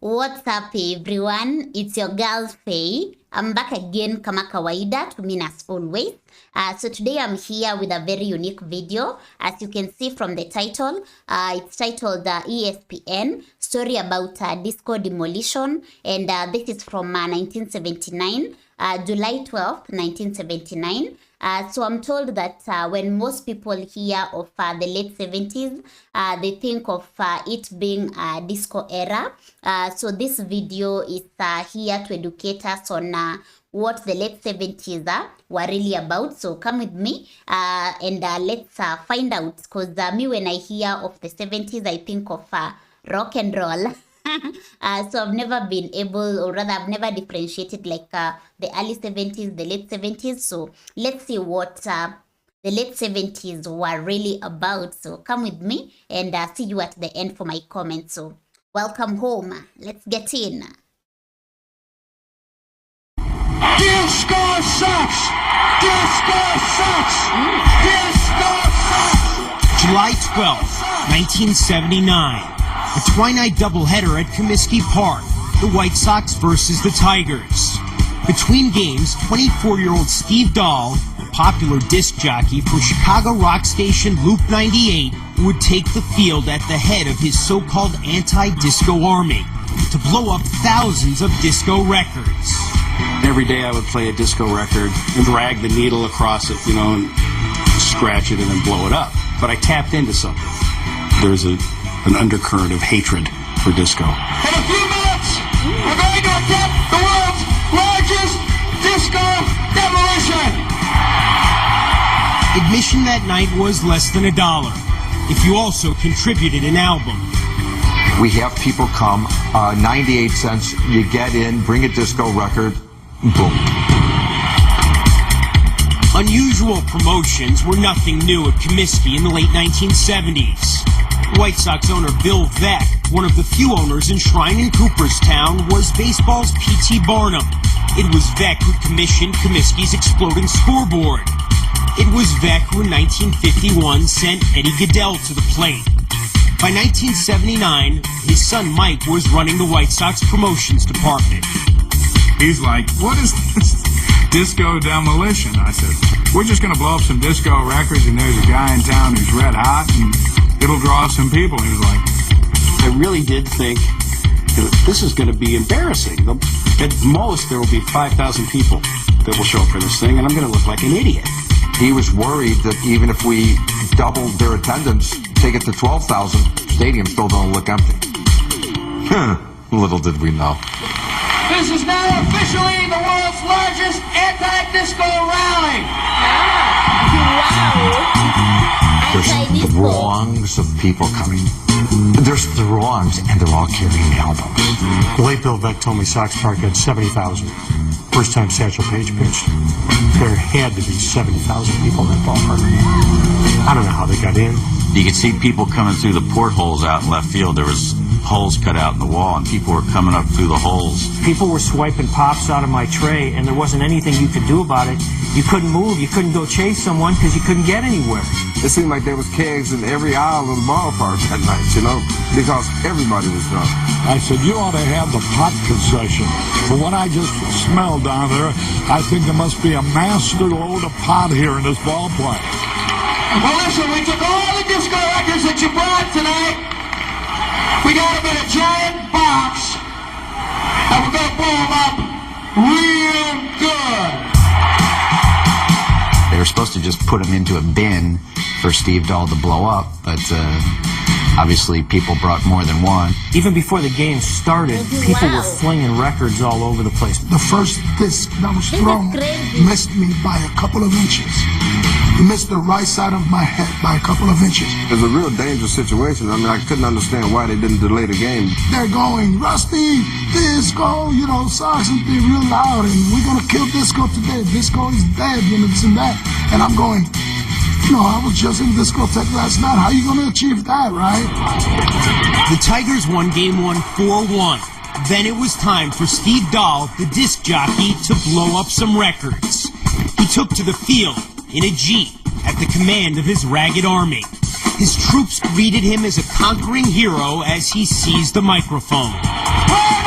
What's up everyone? It's your girl Faye. I'm back again kama kawaida to mean as always. So today I'm here with a very unique video. As you can see from the title, it's titled ESPN, story about Disco Demolition. And this is from 1979, July 12th, 1979. So I'm told that when most people hear of the late 70s, they think of it being a disco era. So this video is here to educate us on what the late 70s were really about. So come with me and let's find out. Because me, when I hear of the 70s, I think of rock and roll. So I've never been able, or rather I've never differentiated like the early 70s, the late 70s. So let's see what the late 70s were really about. So come with me and see you at the end for my comments. So welcome home. Let's get in. Disco sucks! Disco sucks! Disco sucks! July 12th, 1979. A twilight doubleheader at Comiskey Park, the White Sox versus the Tigers. Between games, 24-year-old Steve Dahl, a popular disc jockey for Chicago rock station Loop 98, would take the field at the head of his so-called anti-disco army to blow up thousands of disco records. Every day I would play a disco record and drag the needle across it, and scratch it and then blow it up. But I tapped into something. There's an undercurrent of hatred for disco. In a few minutes, we're going to attempt the world's largest disco demolition. Admission that night was less than $1 if you also contributed an album. We have people come, 98 cents, you get in, bring a disco record, boom. Unusual promotions were nothing new at Comiskey in the late 1970s. White Sox owner Bill Veeck, one of the few owners enshrined in Cooperstown, was baseball's P.T. Barnum. It was Veeck who commissioned Comiskey's exploding scoreboard. It was Veeck who in 1951 sent Eddie Goodell to the plate. By 1979, his son Mike was running the White Sox promotions department. He's like, what is this disco demolition? I said, we're just going to blow up some disco records, and there's a guy in town who's red hot, and it'll draw some people. He was like, I really did think this is going to be embarrassing. At most, there will be 5,000 people that will show up for this thing, and I'm going to look like an idiot. He was worried that even if we doubled their attendance, take it to 12,000, stadium still don't look empty. Little did we know. This is now officially the world's largest anti-disco rally. There's throngs of people coming. There's throngs, and they're all carrying albums. The late Bill Veeck told me Sox Park had 70,000. First time Satchel Paige pitched, there had to be 70,000 people in that ballpark. I don't know how they got in. You could see people coming through the portholes out in left field. There was holes cut out in the wall, and people were coming up through the holes. People were swiping pops out of my tray, and there wasn't anything you could do about it. You couldn't move. You couldn't go chase someone because you couldn't get anywhere. It seemed like there was kegs in every aisle of the ballpark that night, because everybody was drunk. I said, you ought to have the pot concession. But what I just smelled down there, I think there must be a master load of pot here in this ballpark. Well, listen, we took all the disco records that you brought tonight. We got them in a giant box, and we're going to blow them up real good. They were supposed to just put them into a bin for Steve Dahl to blow up, but obviously people brought more than one. Even before the game started, people were flinging records all over the place. The first disc that was thrown missed me by a couple of inches. It missed the right side of my head by a couple of inches. It was a real dangerous situation. I couldn't understand why they didn't delay the game. They're going, Rusty, disco, Sox, and they're real loud, and we're going to kill disco today. Disco is dead, this and that. And I'm going, I was just in discotheque last night. How are you going to achieve that, right? The Tigers won Game 1 4-1. Then it was time for Steve Dahl, the disc jockey, to blow up some records. He took to the field in a Jeep at the command of his ragged army. His troops greeted him as a conquering hero as he seized the microphone. Hey!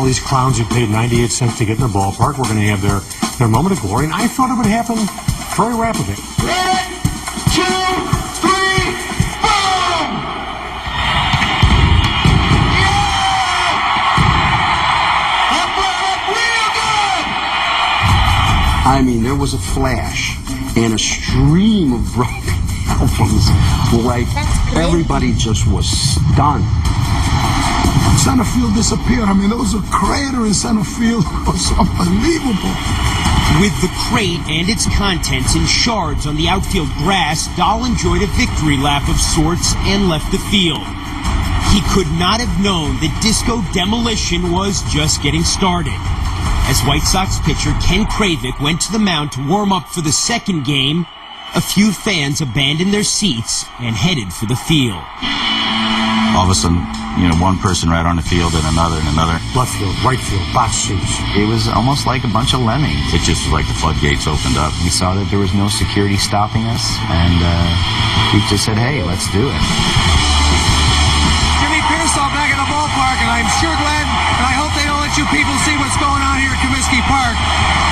all these clowns who paid 98 cents to get in the ballpark were going to have their moment of glory, and I thought it would happen very rapidly. Ready, 2, 3, boom! Yeah! That brought up real good! I mean, there was a flash and a stream of broken albums. Like, everybody just was stunned. Center field disappeared. I mean, there was a crater in center field. It was unbelievable. With the crate and its contents in shards on the outfield grass, Dahl enjoyed a victory lap of sorts and left the field. He could not have known that Disco Demolition was just getting started. As White Sox pitcher Ken Kravick went to the mound to warm up for the second game, a few fans abandoned their seats and headed for the field. All of a sudden, one person right on the field and another and another. Left field, right field, box seats. It was almost like a bunch of lemmings. It just was like the floodgates opened up. We saw that there was no security stopping us, and we just said, hey, let's do it. Jimmy Pearsall back at the ballpark, and I'm sure glad, and I hope they don't let you people see what's going on here at Comiskey Park.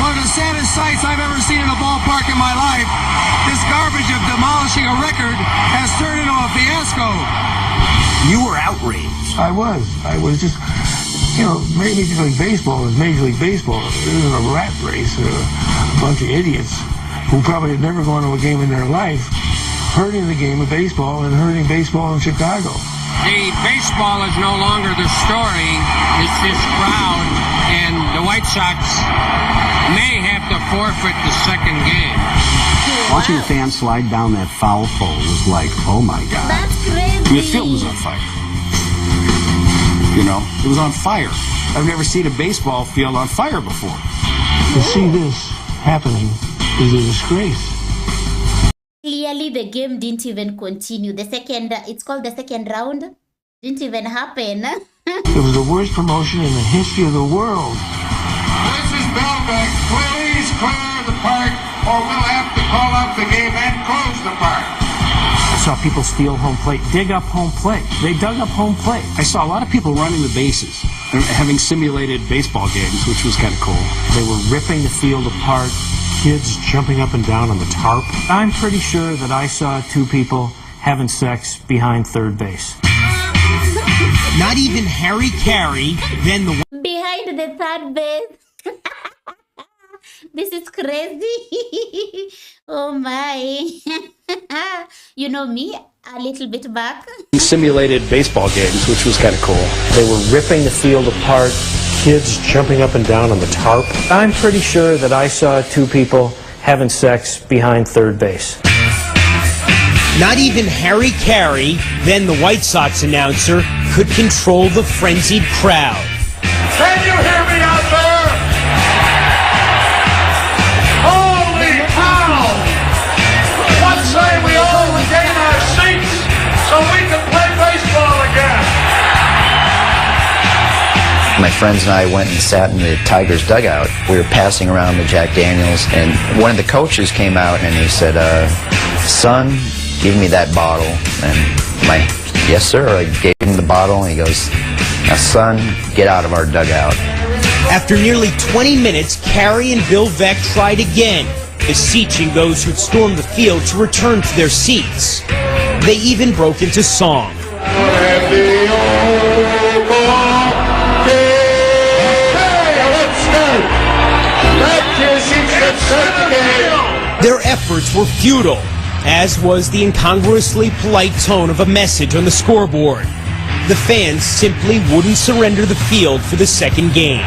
One of the saddest sights I've ever seen in a ballpark in my life. This garbage of demolishing a record has turned into a fiasco. You were outraged. I was just, Major League Baseball is Major League Baseball. It isn't a rat race or a bunch of idiots who probably had never gone to a game in their life, hurting the game of baseball and hurting baseball in Chicago. The baseball is no longer the story. It's this crowd, and the White Sox may have to forfeit the second game. Watching the fans slide down that foul pole was like, oh my God. That's crazy. The field was on fire. It was on fire. I've never seen a baseball field on fire before. To see this happening is a disgrace. Clearly, the game didn't even continue. It's called the second round, didn't even happen. It was the worst promotion in the history of the world. This is Belbeck. Please clear the park, or we'll have to call out the game and close the park. I saw people steal home plate, dig up home plate. They dug up home plate. I saw a lot of people running the bases, having simulated baseball games, which was kind of cool. They were ripping the field apart. Kids jumping up and down on the tarp. I'm pretty sure that I saw two people having sex behind third base. Not even Harry Carey, then the... Behind the third base. This is crazy. Oh my. You know me, a little bit back. Simulated baseball games, which was kind of cool. They were ripping the field apart. Kids jumping up and down on the tarp. I'm pretty sure that I saw two people having sex behind third base. Not even Harry Carey, then the White Sox announcer, could control the frenzied crowd. Can you hear me out there? Holy cow! What say we all regain our seats so we can play baseball again? My friends and I went and sat in the Tigers dugout. We were passing around the Jack Daniels, and one of the coaches came out and he said, son, give me that bottle. And yes sir, I gave him the bottle, and he goes, now son, get out of our dugout. After nearly 20 minutes, Carey and Bill Veeck tried again, beseeching those who'd stormed the field to return to their seats. They even broke into song. Their efforts were futile, as was the incongruously polite tone of a message on the scoreboard. The fans simply wouldn't surrender the field for the second game.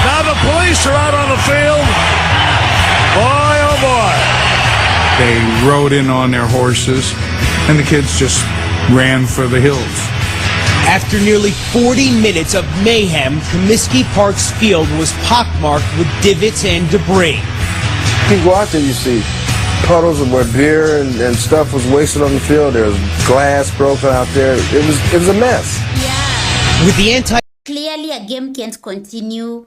Now the police are out on the field. Boy, oh boy. They rode in on their horses, and the kids just ran for the hills. After nearly 40 minutes of mayhem, Comiskey Park's field was pockmarked with divots and debris. You go out there, you see puddles of where beer and stuff was wasted on the field. There was glass broken out there. It was a mess. Yeah. With the Clearly, a game can't continue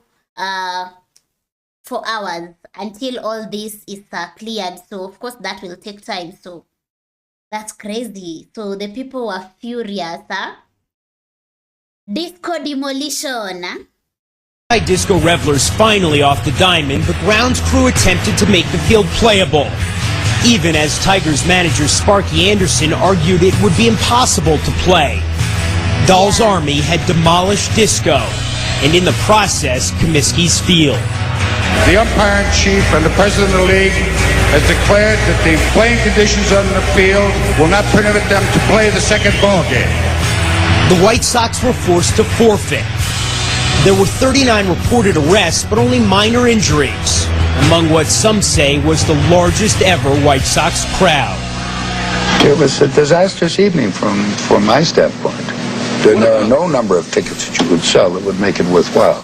for hours until all this is cleared. So, of course, that will take time. So, that's crazy. So, the people were furious, huh? Disco Demolition. Disco revelers finally off the diamond, the grounds crew attempted to make the field playable. Even as Tigers manager Sparky Anderson argued it would be impossible to play. Dahl's Army had demolished Disco, and in the process, Comiskey's field. The umpire-in-chief and the president of the league has declared that the playing conditions on the field will not permit them to play the second ball game. The White Sox were forced to forfeit. There were 39 reported arrests, but only minor injuries, among what some say was the largest ever White Sox crowd. It was a disastrous evening from my standpoint. There are no number of tickets that you could sell that would make it worthwhile.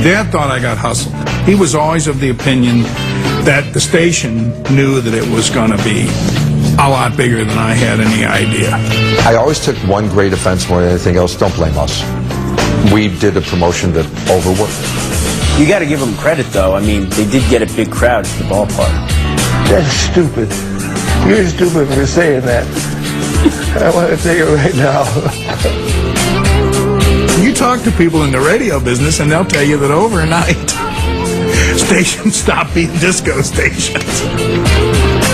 Dad thought I got hustled. He was always of the opinion that the station knew that it was going to be a lot bigger than I had any idea. I always took one great offense more than anything else. Don't blame us. We did a promotion that overworked. You got to give them credit, though. I mean, they did get a big crowd at the ballpark. That's stupid. You're stupid for saying that. I want to tell you right now. You talk to people in the radio business, and they'll tell you that overnight, stations stopped being disco stations.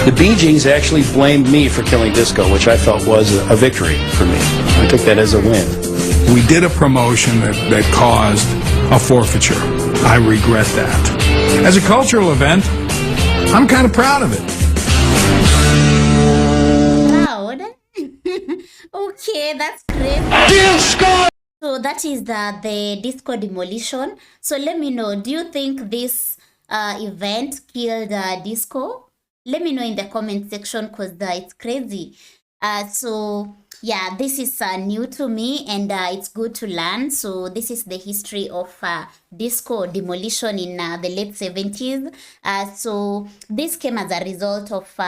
The Bee Gees actually blamed me for killing disco, which I felt was a victory for me. I took that as a win. We did a promotion that caused a forfeiture. I regret that. As a cultural event, I'm kind of proud of it. Proud? Okay, that's great. Disco! So that is the Disco Demolition. So let me know, do you think this event killed disco? Let me know in the comment section because it's crazy. So yeah, this is new to me and it's good to learn. So this is the history of disco demolition in the late 70s. So this came as a result of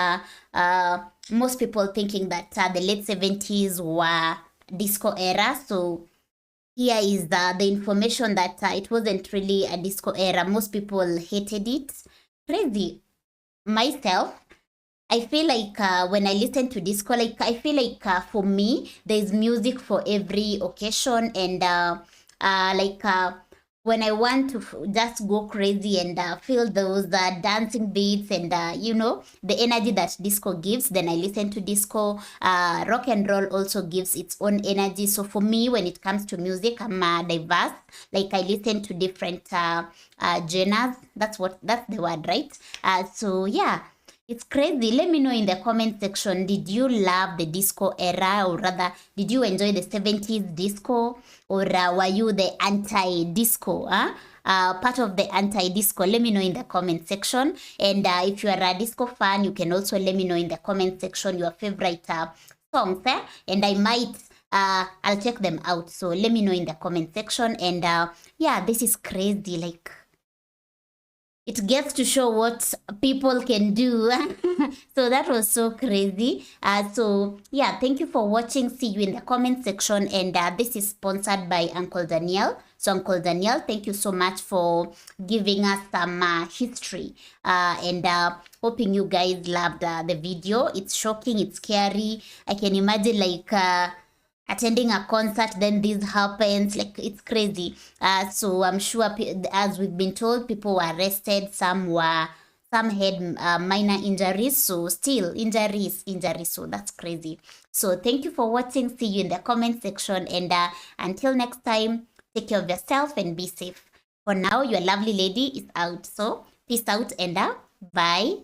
most people thinking that the late 70s were disco era. So here is the information that it wasn't really a disco era. Most people hated it. Crazy. Myself, I feel like when I listen to disco, like I feel like for me, there's music for every occasion, and when I want to just go crazy and feel those dancing beats and you know, the energy that disco gives, then I listen to disco. Rock and roll also gives its own energy. So for me, when it comes to music, I'm diverse. Like I listen to different genres. That's the word, right? So yeah, it's crazy. Let me know in the comment section, did you love the disco era, or rather, did you enjoy the 70s disco, or were you the anti-disco? Part of the anti-disco? Let me know in the comment section. And if you are a disco fan, you can also let me know in the comment section your favorite songs, and I might I'll check them out. So let me know in the comment section. And yeah, this is crazy. Like, it gets to show what people can do. So that was so crazy. So yeah, thank you for watching. See you in the comment section. And this is sponsored by Uncle Daniel. So Uncle Daniel, thank you so much for giving us some history. And hoping you guys loved the video. It's shocking, it's scary. I can imagine like attending a concert, then this happens. Like, it's crazy. So I'm sure, as we've been told, people were arrested, some had minor injuries. So still injuries. So that's crazy. So thank you for watching. See you in the comment section. And until next time, take care of yourself and be safe. For now, your lovely lady is out. So peace out and bye.